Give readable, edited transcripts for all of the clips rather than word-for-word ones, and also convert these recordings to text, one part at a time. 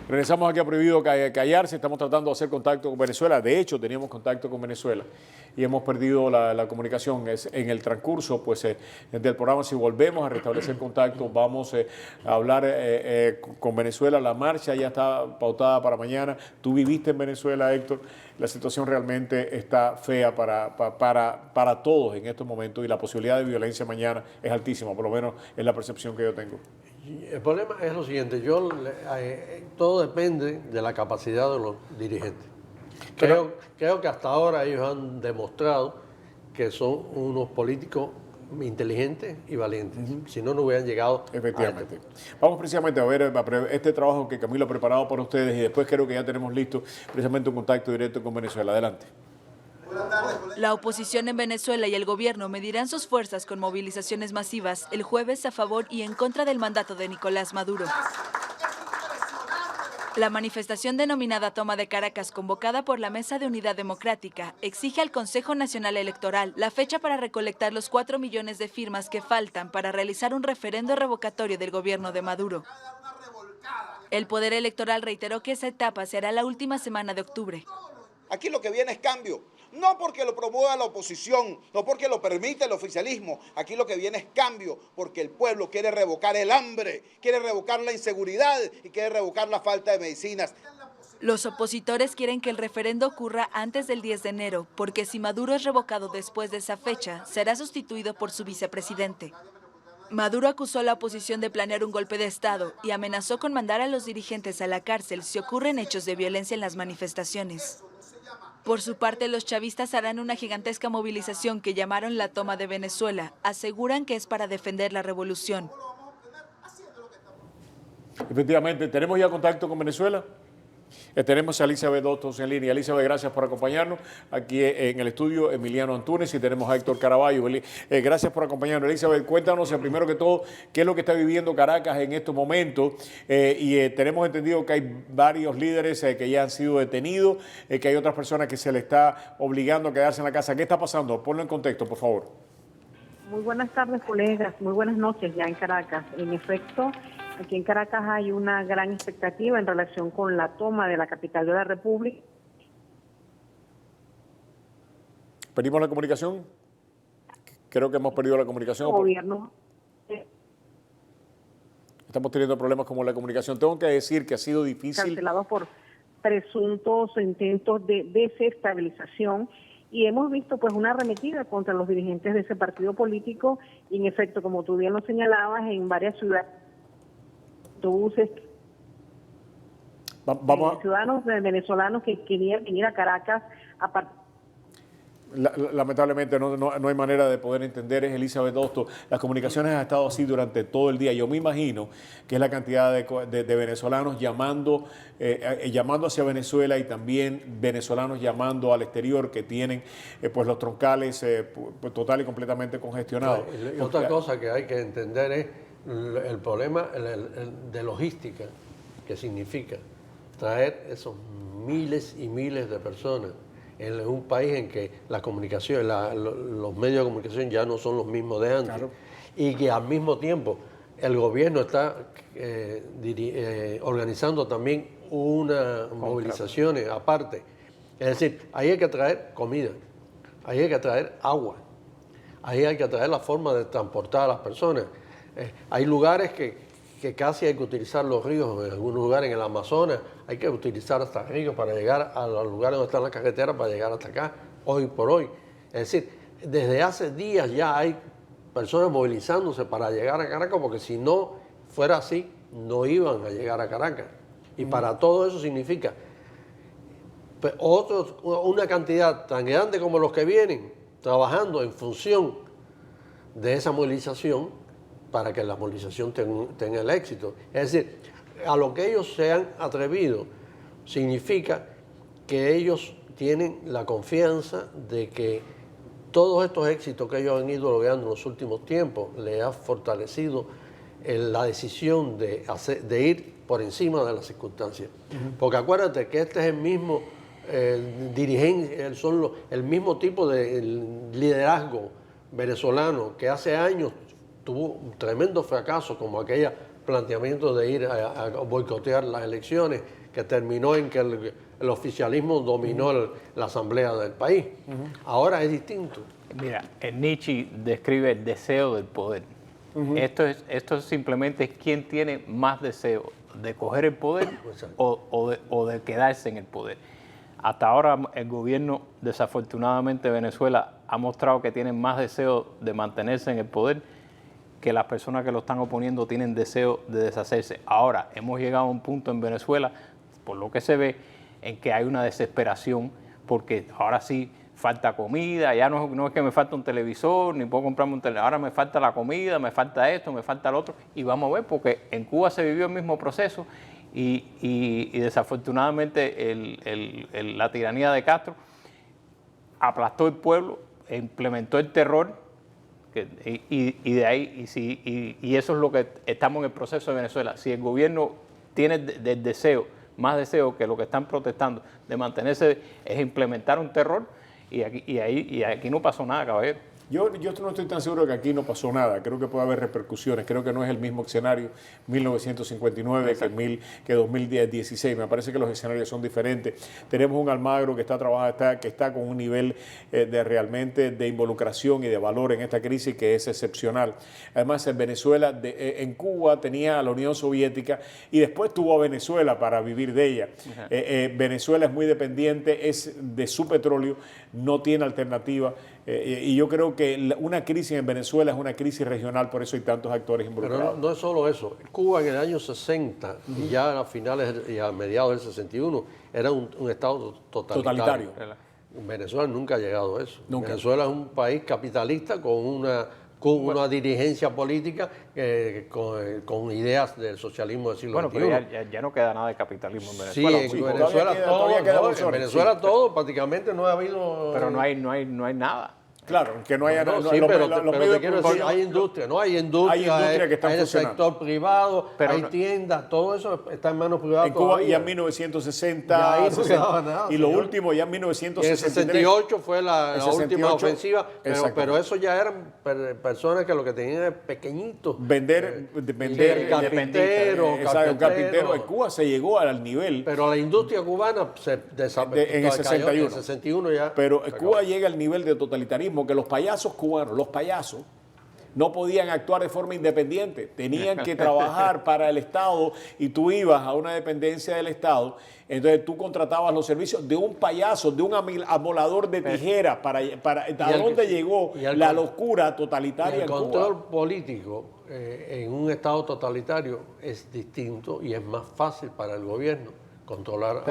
Regresamos aquí a Prohibido Callarse. Estamos tratando de hacer contacto con Venezuela. De hecho, teníamos contacto con Venezuela y hemos perdido la comunicación. En el transcurso del programa, si volvemos a restablecer contacto, vamos a hablar con Venezuela. La marcha ya está pautada para mañana. Tú viviste en Venezuela, Héctor. La situación realmente está fea para todos en estos momentos y la posibilidad de violencia mañana es altísima, por lo menos es la percepción que yo tengo. El problema es lo siguiente, todo depende de la capacidad de los dirigentes. Creo que hasta ahora ellos han demostrado que son unos políticos inteligentes y valientes. Si no, no hubieran llegado. Efectivamente. Vamos precisamente a ver este trabajo que Camilo ha preparado para ustedes y después creo que ya tenemos listo precisamente un contacto directo con Venezuela. Adelante. La oposición en Venezuela y el gobierno medirán sus fuerzas con movilizaciones masivas el jueves a favor y en contra del mandato de Nicolás Maduro. La manifestación denominada Toma de Caracas, convocada por la Mesa de Unidad Democrática, exige al Consejo Nacional Electoral la fecha para recolectar los 4 millones de firmas que faltan para realizar un referendo revocatorio del gobierno de Maduro. El Poder Electoral reiteró que esa etapa será la última semana de octubre. Aquí lo que viene es cambio. No porque lo promueva la oposición, no porque lo permite el oficialismo. Aquí lo que viene es cambio, porque el pueblo quiere revocar el hambre, quiere revocar la inseguridad y quiere revocar la falta de medicinas. Los opositores quieren que el referendo ocurra antes del 10 de enero, porque si Maduro es revocado después de esa fecha, será sustituido por su vicepresidente. Maduro acusó a la oposición de planear un golpe de Estado y amenazó con mandar a los dirigentes a la cárcel si ocurren hechos de violencia en las manifestaciones. Por su parte, los chavistas harán una gigantesca movilización que llamaron la toma de Venezuela. Aseguran que es para defender la revolución. Efectivamente, ¿tenemos ya contacto con Venezuela? Tenemos a Elizabeth Dostos en línea. Elizabeth, gracias por acompañarnos aquí en el estudio. Emiliano Antunes y tenemos a Héctor Caraballo. Gracias por acompañarnos. Elizabeth, cuéntanos primero que todo qué es lo que está viviendo Caracas en estos momentos. Tenemos entendido que hay varios líderes que ya han sido detenidos, que hay otras personas que se les está obligando a quedarse en la casa. ¿Qué está pasando? Ponlo en contexto, por favor. Muy buenas tardes, colegas. Muy buenas noches ya en Caracas. En efecto, aquí en Caracas hay una gran expectativa en relación con la toma de la capital de la República. ¿Perdimos la comunicación? Creo que hemos perdido la comunicación. El gobierno. Estamos teniendo problemas con la comunicación. Tengo que decir que ha sido difícil. Cancelados por presuntos intentos de desestabilización. Y hemos visto pues una arremetida contra los dirigentes de ese partido político y en efecto, como tú bien lo señalabas, en varias ciudades, autobuses, ciudadanos venezolanos que querían venir a Caracas a partir. Lamentablemente no hay manera de poder entender. Es Elizabeth Dostos. Las comunicaciones han estado así durante todo el día. Yo me imagino que es la cantidad de venezolanos llamando hacia Venezuela y también venezolanos llamando al exterior que tienen pues los troncales total y completamente congestionados. Otra cosa que hay que entender es el problema de logística que significa traer esos miles y miles de personas en un país en que la comunicación, los medios de comunicación ya no son los mismos de antes. Claro. Y que al mismo tiempo el gobierno está organizando también unas movilizaciones aparte. Es decir, ahí hay que traer comida, ahí hay que traer agua, ahí hay que traer la forma de transportar a las personas. Hay lugares que casi hay que utilizar los ríos, en algunos lugares en el Amazonas hay que utilizar hasta ríos para llegar a los lugares donde están las carreteras para llegar hasta acá, hoy por hoy. Es decir, desde hace días ya hay personas movilizándose para llegar a Caracas, porque si no fuera así, no iban a llegar a Caracas. Y para todo eso significa una cantidad tan grande como los que vienen trabajando en función de esa movilización, para que la movilización tenga el éxito. Es decir, a lo que ellos se han atrevido significa que ellos tienen la confianza de que todos estos éxitos que ellos han ido logrando en los últimos tiempos les ha fortalecido la decisión de ir por encima de las circunstancias. Porque acuérdate que este es el mismo dirigente, el mismo tipo de liderazgo venezolano que hace años tuvo un tremendo fracaso, como aquella planteamiento de ir a boicotear las elecciones, que terminó en que el oficialismo dominó la asamblea del país. Ahora es distinto. Mira, Nietzsche describe el deseo del poder. Esto simplemente es quién tiene más deseo de coger el poder o de quedarse en el poder. Hasta ahora el gobierno, desafortunadamente Venezuela, ha mostrado que tienen más deseo de mantenerse en el poder que las personas que lo están oponiendo tienen deseo de deshacerse. Ahora, hemos llegado a un punto en Venezuela, por lo que se ve, en que hay una desesperación, porque ahora sí falta comida, ya no es que me falta un televisor, ni puedo comprarme un televisor, ahora me falta la comida, me falta esto, me falta lo otro, y vamos a ver, porque en Cuba se vivió el mismo proceso, y desafortunadamente la tiranía de Castro aplastó el pueblo, implementó el terror, y de ahí, y eso es lo que estamos en el proceso de Venezuela. Si el gobierno tiene del deseo, más deseo que lo que están protestando de mantenerse, es implementar un terror, y aquí no pasó nada, caballero. Yo no estoy tan seguro de que aquí no pasó nada. Creo que puede haber repercusiones. Creo que no es el mismo escenario 1959 que 2016. Me parece que los escenarios son diferentes. Tenemos un Almagro que está trabajando, que está con un nivel de realmente de involucración y de valor en esta crisis que es excepcional. Además, en Venezuela, en Cuba tenía a la Unión Soviética y después tuvo a Venezuela para vivir de ella. Venezuela es muy dependiente, es de su petróleo, no tiene alternativa. Y yo creo que una crisis en Venezuela es una crisis regional, por eso hay tantos actores involucrados. Pero no es solo eso. Cuba en el año 60 y ya a finales y a mediados del 61 era un estado totalitario. Venezuela nunca ha llegado a eso. Nunca. Venezuela es un país capitalista con una dirigencia política con ideas del socialismo del siglo XXI. Bueno, pero ya no queda nada de capitalismo en Sí, Venezuela. en Venezuela todavía queda todo, opciones, en Venezuela sí. todo prácticamente no ha habido... Pero no hay nada. Claro, que no haya... No, no, sí, los pero medios te quiero de decir, producción- hay industria, ¿no? Hay industria, que están hay el funcionando. sector privado, Pero hay no- tiendas, todo eso está en manos privadas En Cuba todavía. ya en 1960, Ya ahí no 60, quedaba nada, y lo señor. último ya en Y en el 1963. 68 fue la El última 68, ofensiva, exactamente. pero eso ya eran personas que lo que tenían era pequeñitos. Vender carpinteros, carpintero. En Cuba se llegó al nivel... Pero la industria cubana se en el cayó 61. en el 61 ya. Pero se acabó. Cuba llega al nivel de totalitarismo que los payasos cubanos, los payasos, no podían actuar de forma independiente, tenían que trabajar para el Estado y tú ibas a una dependencia del Estado, entonces tú contratabas los servicios de un payaso, de un amolador de tijeras, ¿a dónde llegó la locura totalitaria El en Cuba? control político en un Estado totalitario es distinto y es más fácil para el gobierno controlar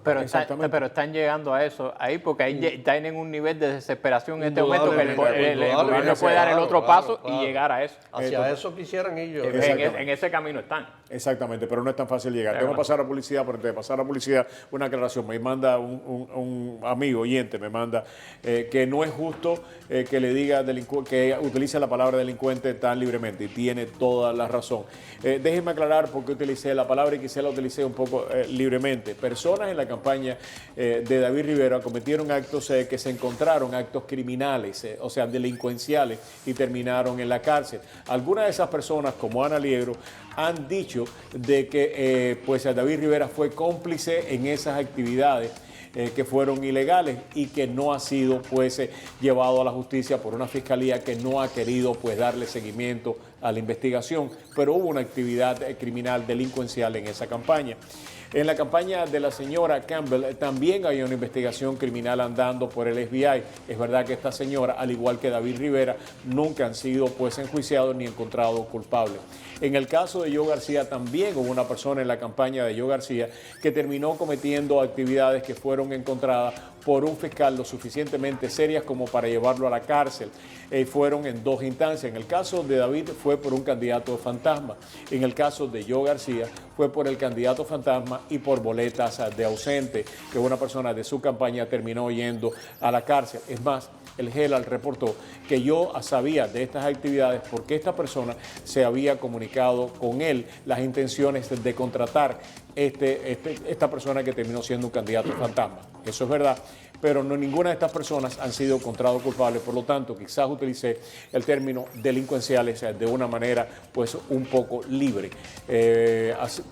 Pero Exactamente. están llegando a eso ahí porque ahí están en un nivel de desesperación en este momento que el Indudablemente, gobierno puede dar el otro claro, paso claro. y llegar a eso. Hacia eso quisieran ellos. En ese camino están. Exactamente, pero no es tan fácil llegar. Tengo que pasar a publicidad, pero antes de pasar a publicidad, una aclaración. Me manda un amigo oyente, me manda que no es justo que le diga que utilice la palabra delincuente tan libremente, y tiene toda la razón. Déjenme aclarar por qué utilicé la palabra y quizá la utilicé un poco libremente. Personas en la campaña de David Rivera cometieron actos que se encontraron, actos criminales, o sea, delincuenciales, y terminaron en la cárcel. Algunas de esas personas, como Ana Liegro, han dicho de que pues David Rivera fue cómplice en esas actividades que fueron ilegales y que no ha sido pues llevado a la justicia por una fiscalía que no ha querido pues darle seguimiento a la investigación, pero hubo una actividad criminal delincuencial en esa campaña. En la campaña de la señora Campbell también hay una investigación criminal andando por el FBI. Es verdad que esta señora, al igual que David Rivera, nunca han sido pues enjuiciados ni encontrados culpables. En el caso de Joe García también hubo una persona en la campaña de Joe García que terminó cometiendo actividades que fueron encontradas por un fiscal lo suficientemente serias como para llevarlo a la cárcel. Fueron en dos instancias. En el caso de David fue por un candidato fantasma. En el caso de Joe García fue por el candidato fantasma y por boletas de ausente, que una persona de su campaña terminó yendo a la cárcel. Es más, el Herald reportó que yo sabía de estas actividades porque esta persona se había comunicado con él las intenciones de contratar esta persona que terminó siendo un candidato fantasma. Eso es verdad. pero no ninguna de estas personas han sido encontrados culpables, por lo tanto quizás utilicé el término delincuenciales de una manera pues un poco libre,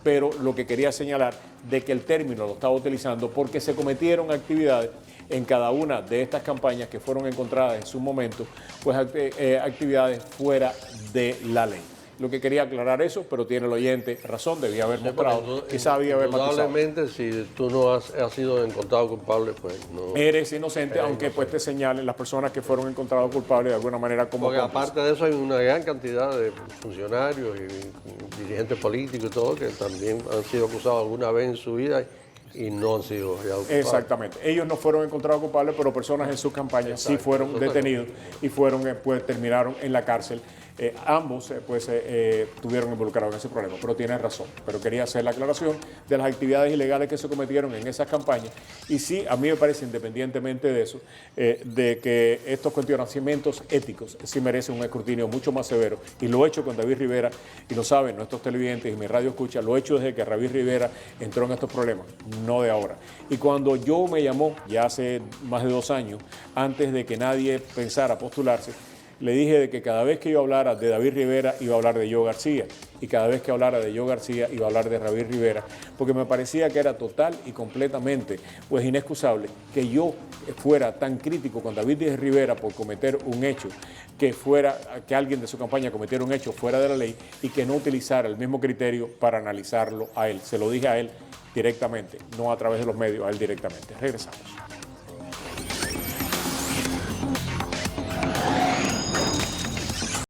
pero lo que quería señalar de que el término lo estaba utilizando porque se cometieron actividades en cada una de estas campañas que fueron encontradas en su momento, pues actividades fuera de la ley. Lo que quería aclarar eso, pero tiene el oyente razón, debía haber mostrado, quizás había haber matizado. Indudablemente, si tú no has sido encontrado culpable, pues no. Eres inocente, aunque pues te señalen las personas que fueron encontrados culpables de alguna manera como Porque cómplices. aparte de eso hay una gran cantidad de funcionarios y dirigentes políticos y todo que también han sido acusados alguna vez en su vida y no han sido hallados culpables. Exactamente. Ellos no fueron encontrados culpables, pero personas en sus campañas sí fueron detenidos y fueron, pues terminaron en la cárcel. Ambos estuvieron involucrados en ese problema, pero tienes razón. Pero quería hacer la aclaración de las actividades ilegales que se cometieron en esas campañas. Y sí, a mí me parece, independientemente de eso, de que estos cuestionamientos éticos sí merecen un escrutinio mucho más severo. Y lo he hecho con David Rivera, y lo saben nuestros televidentes y mi radio escucha, lo he hecho desde que David Rivera entró en estos problemas, no de ahora. Y cuando yo me llamó, ya hace más de 2 años, antes de que nadie pensara postularse, le dije de que cada vez que yo hablara de David Rivera iba a hablar de Joe García, y cada vez que hablara de Joe García iba a hablar de David Rivera, porque me parecía que era total y completamente pues inexcusable que yo fuera tan crítico con David Rivera por cometer un hecho, que alguien de su campaña cometiera un hecho fuera de la ley y que no utilizara el mismo criterio para analizarlo a él. Se lo dije a él directamente, no a través de los medios, a él directamente. Regresamos.